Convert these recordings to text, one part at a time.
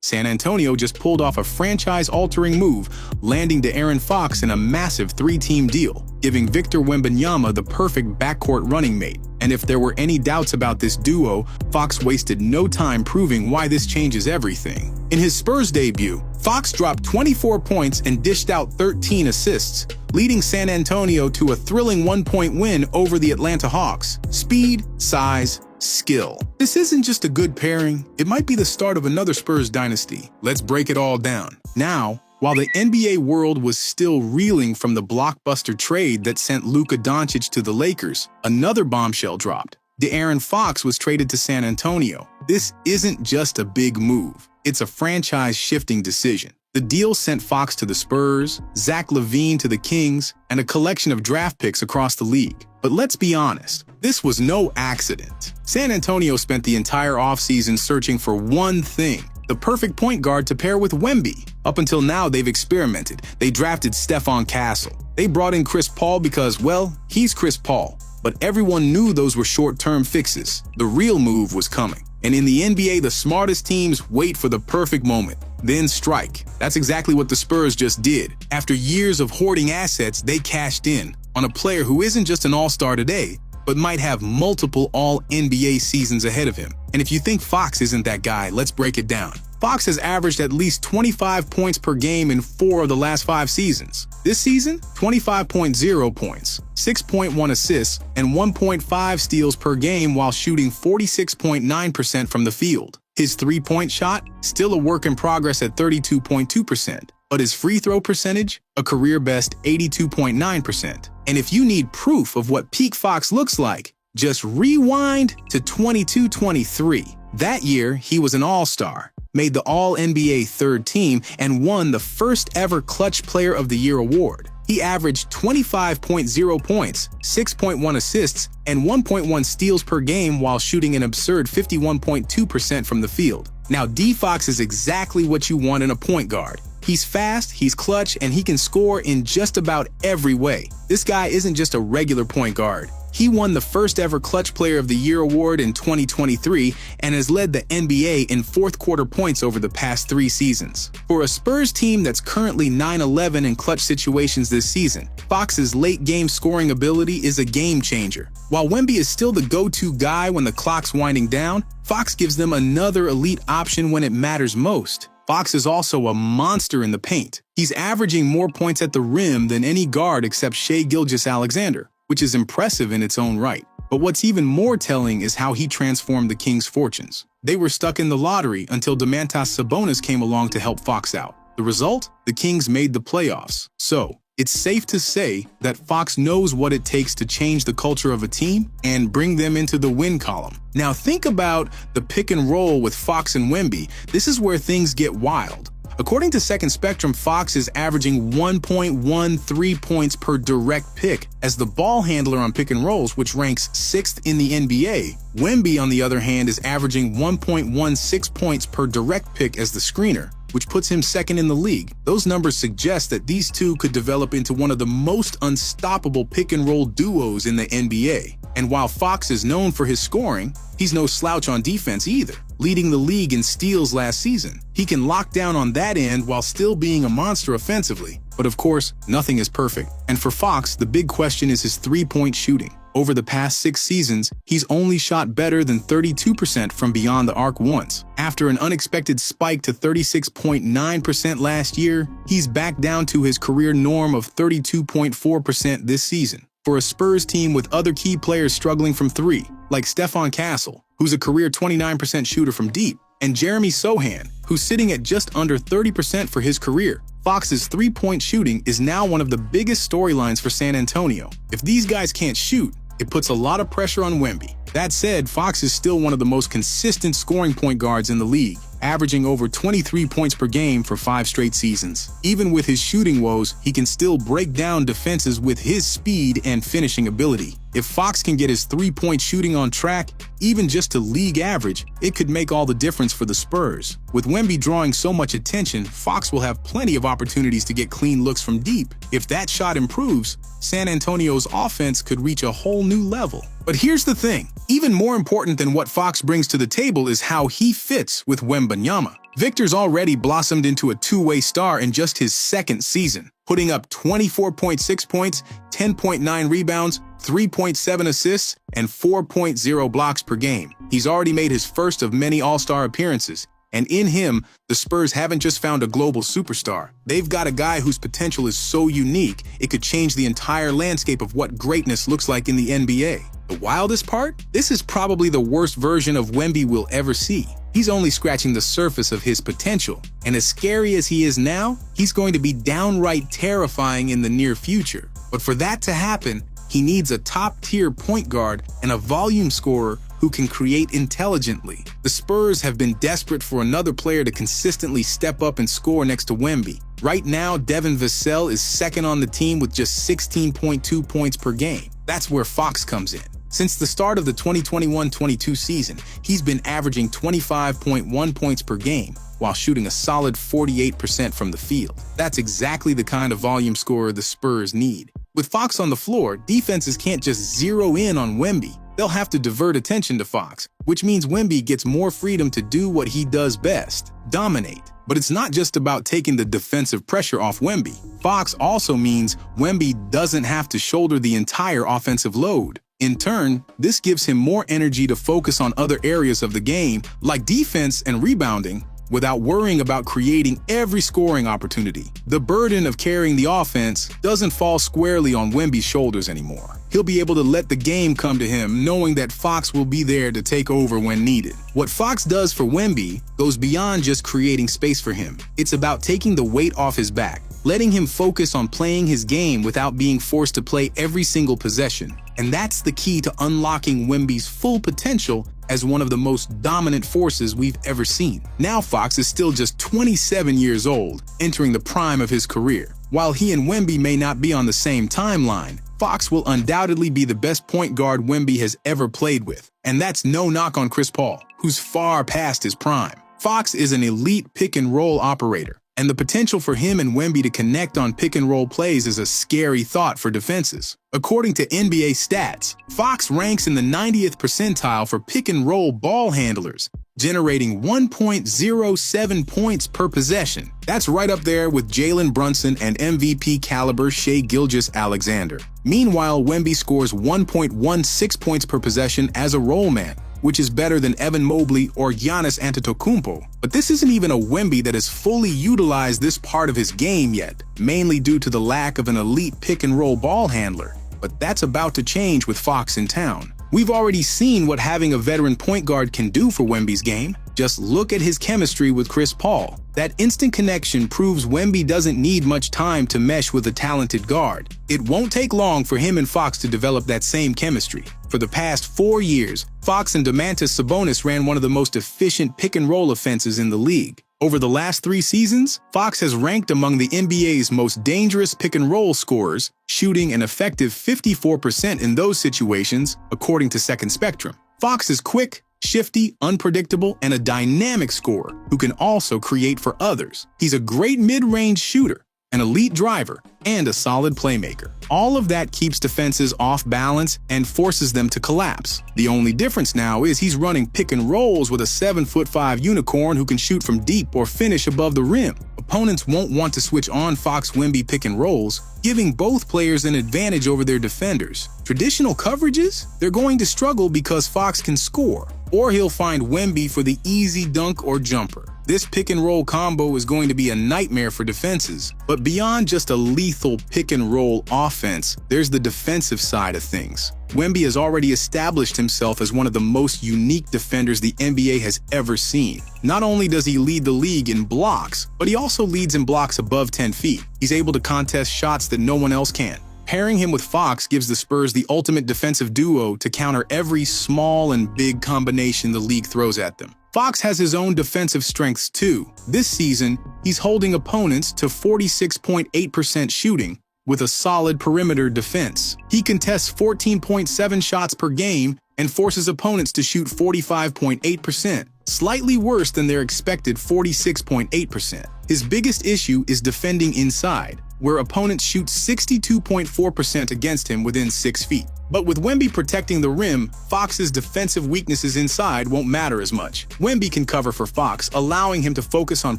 San Antonio just pulled off a franchise-altering move, landing De'Aaron Fox in a massive three-team deal, giving Victor Wembanyama the perfect backcourt running mate. And if there were any doubts about this duo, Fox wasted no time proving why this changes everything. In his Spurs debut, Fox dropped 24 points and dished out 13 assists, leading San Antonio to a thrilling 1-point win over the Atlanta Hawks. Speed, size, skill. This isn't just a good pairing, it might be the start of another Spurs dynasty. Let's break it all down. Now, while the NBA world was still reeling from the blockbuster trade that sent Luka Doncic to the Lakers, another bombshell dropped. De'Aaron Fox was traded to San Antonio. This isn't just a big move, it's a franchise-shifting decision. The deal sent Fox to the Spurs, Zach LaVine to the Kings, and a collection of draft picks across the league. But let's be honest, this was no accident. San Antonio spent the entire offseason searching for one thing: the perfect point guard to pair with Wemby. Up until now, they've experimented. They drafted Stephon Castle. They brought in Chris Paul because, well, he's Chris Paul. But everyone knew those were short-term fixes. The real move was coming. And in the NBA, the smartest teams wait for the perfect moment, then strike. That's exactly what the Spurs just did. After years of hoarding assets, they cashed in on a player who isn't just an all-star today, but might have multiple all-NBA seasons ahead of him. And if you think Fox isn't that guy, let's break it down. Fox has averaged at least 25 points per game in 4 of the last 5 seasons. This season, 25.0 points, 6.1 assists, and 1.5 steals per game while shooting 46.9% from the field. His three-point shot, still a work in progress at 32.2%, but his free throw percentage, a career-best 82.9%. And if you need proof of what peak Fox looks like, just rewind to 22-23. That year, he was an all-star, made the All-NBA third team, and won the first ever Clutch Player of the Year award. He averaged 25.0 points, 6.1 assists, and 1.1 steals per game while shooting an absurd 51.2% from the field. Now, D-Fox is exactly what you want in a point guard. He's fast, he's clutch, and he can score in just about every way. This guy isn't just a regular point guard. He won the first ever Clutch Player of the Year award in 2023 and has led the NBA in fourth quarter points over the past 3 seasons. For a Spurs team that's currently 9-11 in clutch situations this season, Fox's late game scoring ability is a game changer. While Wemby is still the go-to guy when the clock's winding down, Fox gives them another elite option when it matters most. Fox is also a monster in the paint. He's averaging more points at the rim than any guard except Shai Gilgeous-Alexander, which is impressive in its own right. But what's even more telling is how he transformed the Kings' fortunes. They were stuck in the lottery until Domantas Sabonis came along to help Fox out. The result? The Kings made the playoffs. So, it's safe to say that Fox knows what it takes to change the culture of a team and bring them into the win column. Now think about the pick and roll with Fox and Wemby. This is where things get wild. According to Second Spectrum, Fox is averaging 1.13 points per direct pick as the ball handler on pick and rolls, which ranks 6th in the NBA. Wemby, on the other hand, is averaging 1.16 points per direct pick as the screener, which puts him 2nd in the league. Those numbers suggest that these two could develop into one of the most unstoppable pick-and-roll duos in the NBA. And while Fox is known for his scoring, he's no slouch on defense either, leading the league in steals last season. He can lock down on that end while still being a monster offensively. But of course, nothing is perfect. And for Fox, the big question is his three-point shooting. Over the past 6 seasons, he's only shot better than 32% from beyond the arc once. After an unexpected spike to 36.9% last year, he's back down to his career norm of 32.4% this season. For a Spurs team with other key players struggling from 3, like Stephon Castle, who's a career 29% shooter from deep, and Jeremy Sohan, who's sitting at just under 30% for his career, Fox's three-point shooting is now one of the biggest storylines for San Antonio. If these guys can't shoot, it puts a lot of pressure on Wemby. That said, Fox is still one of the most consistent scoring point guards in the league, averaging over 23 points per game for 5 straight seasons. Even with his shooting woes, he can still break down defenses with his speed and finishing ability. If Fox can get his three-point shooting on track, even just to league average, it could make all the difference for the Spurs. With Wemby drawing so much attention, Fox will have plenty of opportunities to get clean looks from deep. If that shot improves, San Antonio's offense could reach a whole new level. But here's the thing, even more important than what Fox brings to the table is how he fits with Wembanyama. Victor's already blossomed into a two-way star in just his second season, putting up 24.6 points, 10.9 rebounds, 3.7 assists, and 4.0 blocks per game. He's already made his first of many All-Star appearances, and in him, the Spurs haven't just found a global superstar. They've got a guy whose potential is so unique, it could change the entire landscape of what greatness looks like in the NBA. The wildest part? This is probably the worst version of Wemby we'll ever see. He's only scratching the surface of his potential, and as scary as he is now, he's going to be downright terrifying in the near future. But for that to happen, he needs a top-tier point guard and a volume scorer who can create intelligently. The Spurs have been desperate for another player to consistently step up and score next to Wemby. Right now, Devin Vassell is second on the team with just 16.2 points per game. That's where Fox comes in. Since the start of the 2021-22 season, he's been averaging 25.1 points per game while shooting a solid 48% from the field. That's exactly the kind of volume scorer the Spurs need. With Fox on the floor, defenses can't just zero in on Wemby. They'll have to divert attention to Fox, which means Wemby gets more freedom to do what he does best: dominate. But it's not just about taking the defensive pressure off Wemby. Fox also means Wemby doesn't have to shoulder the entire offensive load. In turn, this gives him more energy to focus on other areas of the game, like defense and rebounding, without worrying about creating every scoring opportunity. The burden of carrying the offense doesn't fall squarely on Wemby's shoulders anymore. He'll be able to let the game come to him, knowing that Fox will be there to take over when needed. What Fox does for Wemby goes beyond just creating space for him. It's about taking the weight off his back, letting him focus on playing his game without being forced to play every single possession. And that's the key to unlocking Wemby's full potential as one of the most dominant forces we've ever seen. Now Fox is still just 27 years old, entering the prime of his career. While he and Wemby may not be on the same timeline, Fox will undoubtedly be the best point guard Wemby has ever played with. And that's no knock on Chris Paul, who's far past his prime. Fox is an elite pick-and-roll operator, and the potential for him and Wemby to connect on pick-and-roll plays is a scary thought for defenses. According to NBA stats, Fox ranks in the 90th percentile for pick-and-roll ball handlers, generating 1.07 points per possession. That's right up there with Jalen Brunson and MVP caliber Shai Gilgeous-Alexander. Meanwhile, Wemby scores 1.16 points per possession as a roll man, which is better than Evan Mobley or Giannis Antetokounmpo. But this isn't even a Wemby that has fully utilized this part of his game yet, mainly due to the lack of an elite pick-and-roll ball handler. But that's about to change with Fox in town. We've already seen what having a veteran point guard can do for Wemby's game. Just look at his chemistry with Chris Paul. That instant connection proves Wemby doesn't need much time to mesh with a talented guard. It won't take long for him and Fox to develop that same chemistry. For the past 4 years, Fox and Domantas Sabonis ran one of the most efficient pick-and-roll offenses in the league. Over the last 3 seasons, Fox has ranked among the NBA's most dangerous pick-and-roll scorers, shooting an effective 54% in those situations, according to Second Spectrum. Fox is quick, shifty, unpredictable, and a dynamic scorer who can also create for others. He's a great mid-range shooter, an elite driver, and a solid playmaker. All of that keeps defenses off balance and forces them to collapse. The only difference now is he's running pick and rolls with a 7'5" unicorn who can shoot from deep or finish above the rim. Opponents won't want to switch on Fox-Wemby pick and rolls, giving both players an advantage over their defenders. Traditional coverages? They're going to struggle because Fox can score, or he'll find Wemby for the easy dunk or jumper. This pick-and-roll combo is going to be a nightmare for defenses. But beyond just a lethal pick-and-roll offense, there's the defensive side of things. Wemby has already established himself as one of the most unique defenders the NBA has ever seen. Not only does he lead the league in blocks, but he also leads in blocks above 10 feet. He's able to contest shots that no one else can. Pairing him with Fox gives the Spurs the ultimate defensive duo to counter every small and big combination the league throws at them. Fox has his own defensive strengths too. This season, he's holding opponents to 46.8% shooting with a solid perimeter defense. He contests 14.7 shots per game and forces opponents to shoot 45.8%, slightly worse than their expected 46.8%. His biggest issue is defending inside. where opponents shoot 62.4% against him within 6 feet. But with Wemby protecting the rim, Fox's defensive weaknesses inside won't matter as much. Wemby can cover for Fox, allowing him to focus on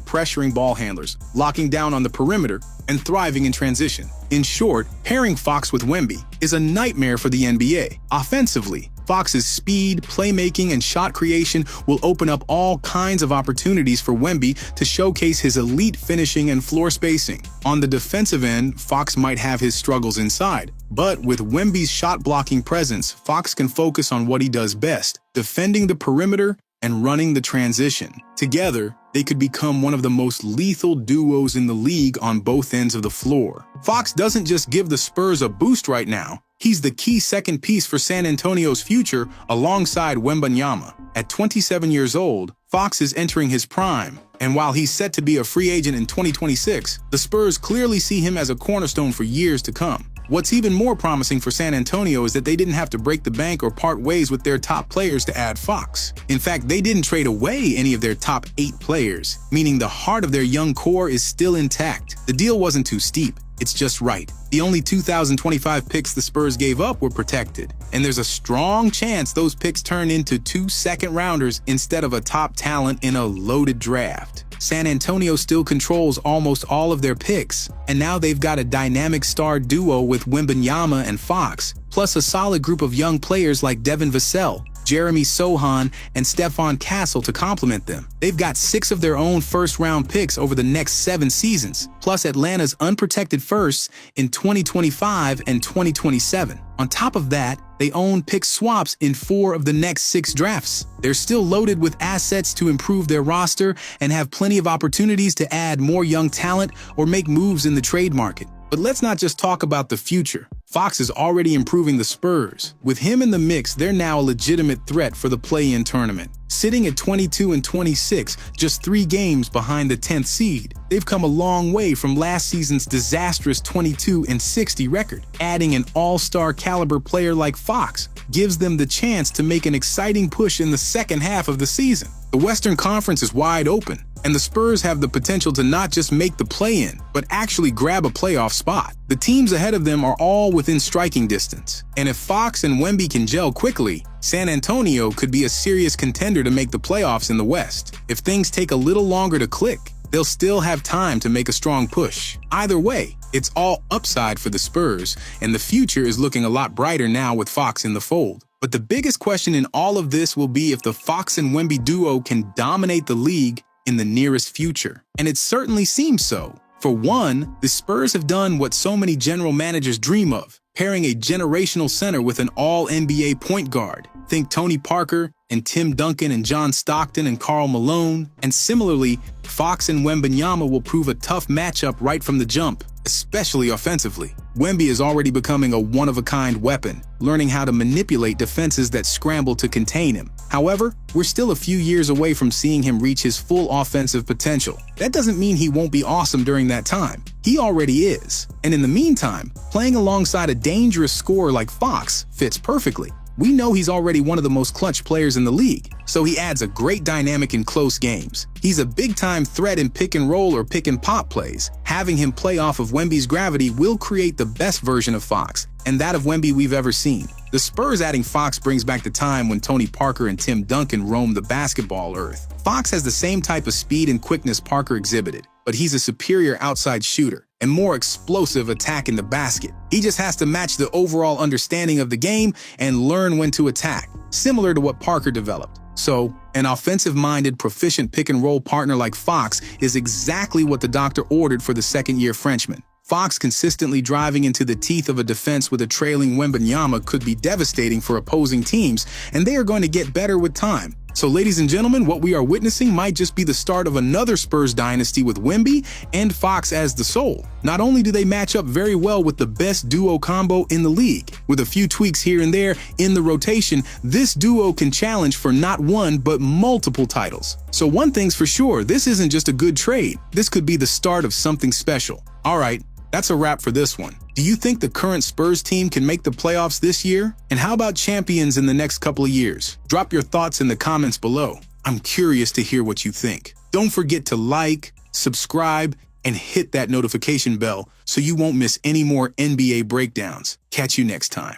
pressuring ball handlers, locking down on the perimeter, and thriving in transition. In short, pairing Fox with Wemby is a nightmare for the NBA. Offensively, Fox's speed, playmaking, and shot creation will open up all kinds of opportunities for Wemby to showcase his elite finishing and floor spacing. On the defensive end, Fox might have his struggles inside, but with Wemby's shot-blocking presence, Fox can focus on what he does best, defending the perimeter and running the transition. Together, they could become one of the most lethal duos in the league on both ends of the floor. Fox doesn't just give the Spurs a boost right now, he's the key second piece for San Antonio's future alongside Wembanyama. At 27 years old, Fox is entering his prime, and while he's set to be a free agent in 2026, the Spurs clearly see him as a cornerstone for years to come. What's even more promising for San Antonio is that they didn't have to break the bank or part ways with their top players to add Fox. In fact, they didn't trade away any of their top 8 players, meaning the heart of their young core is still intact. The deal wasn't too steep, it's just right. The only 2025 picks the Spurs gave up were protected, and there's a strong chance those picks turn into 2 second-rounders instead of a top talent in a loaded draft. San Antonio still controls almost all of their picks, and now they've got a dynamic star duo with Wembanyama and Fox, plus a solid group of young players like Devin Vassell, Jeremy Sohan, and Stephon Castle to complement them. They've got 6 of their own first-round picks over the next 7 seasons, plus Atlanta's unprotected firsts in 2025 and 2027. On top of that, they own pick swaps in 4 of the next 6 drafts. They're still loaded with assets to improve their roster and have plenty of opportunities to add more young talent or make moves in the trade market. But let's not just talk about the future. Fox is already improving the Spurs. With him in the mix, they're now a legitimate threat for the play-in tournament. Sitting at 22-26, just 3 games behind the 10th seed, they've come a long way from last season's disastrous 22-60 record. Adding an all-star caliber player like Fox gives them the chance to make an exciting push in the second half of the season. The Western Conference is wide open, and the Spurs have the potential to not just make the play-in, but actually grab a playoff spot. The teams ahead of them are all within striking distance, and if Fox and Wemby can gel quickly, San Antonio could be a serious contender to make the playoffs in the West. If things take a little longer to click, they'll still have time to make a strong push. Either way, it's all upside for the Spurs, and the future is looking a lot brighter now with Fox in the fold. But the biggest question in all of this will be if the Fox and Wemby duo can dominate the league in the nearest future. And it certainly seems so. For one, the Spurs have done what so many general managers dream of, pairing a generational center with an all-NBA point guard. Think Tony Parker and Tim Duncan and John Stockton and Karl Malone. And similarly, Fox and Wembanyama will prove a tough matchup right from the jump, especially offensively. Wemby is already becoming a one-of-a-kind weapon, learning how to manipulate defenses that scramble to contain him. However, we're still a few years away from seeing him reach his full offensive potential. That doesn't mean he won't be awesome during that time. He already is. And in the meantime, playing alongside a dangerous scorer like Fox fits perfectly. We know he's already one of the most clutch players in the league, so he adds a great dynamic in close games. He's a big-time threat in pick-and-roll or pick-and-pop plays. Having him play off of Wemby's gravity will create the best version of Fox, and that of Wemby we've ever seen. The Spurs adding Fox brings back the time when Tony Parker and Tim Duncan roamed the basketball earth. Fox has the same type of speed and quickness Parker exhibited, but he's a superior outside shooter and more explosive attack in the basket. He just has to match the overall understanding of the game and learn when to attack, similar to what Parker developed. So, an offensive-minded, proficient pick-and-roll partner like Fox is exactly what the doctor ordered for the second-year Frenchman. Fox consistently driving into the teeth of a defense with a trailing Wembanyama could be devastating for opposing teams, and they are going to get better with time. So ladies and gentlemen, what we are witnessing might just be the start of another Spurs dynasty with Wemby and Fox as the soul. Not only do they match up very well with the best duo combo in the league, with a few tweaks here and there in the rotation, this duo can challenge for not one but multiple titles. So one thing's for sure, this isn't just a good trade. This could be the start of something special. All right, that's a wrap for this one. Do you think the current Spurs team can make the playoffs this year? And how about champions in the next couple of years? Drop your thoughts in the comments below. I'm curious to hear what you think. Don't forget to like, subscribe, and hit that notification bell so you won't miss any more NBA breakdowns. Catch you next time.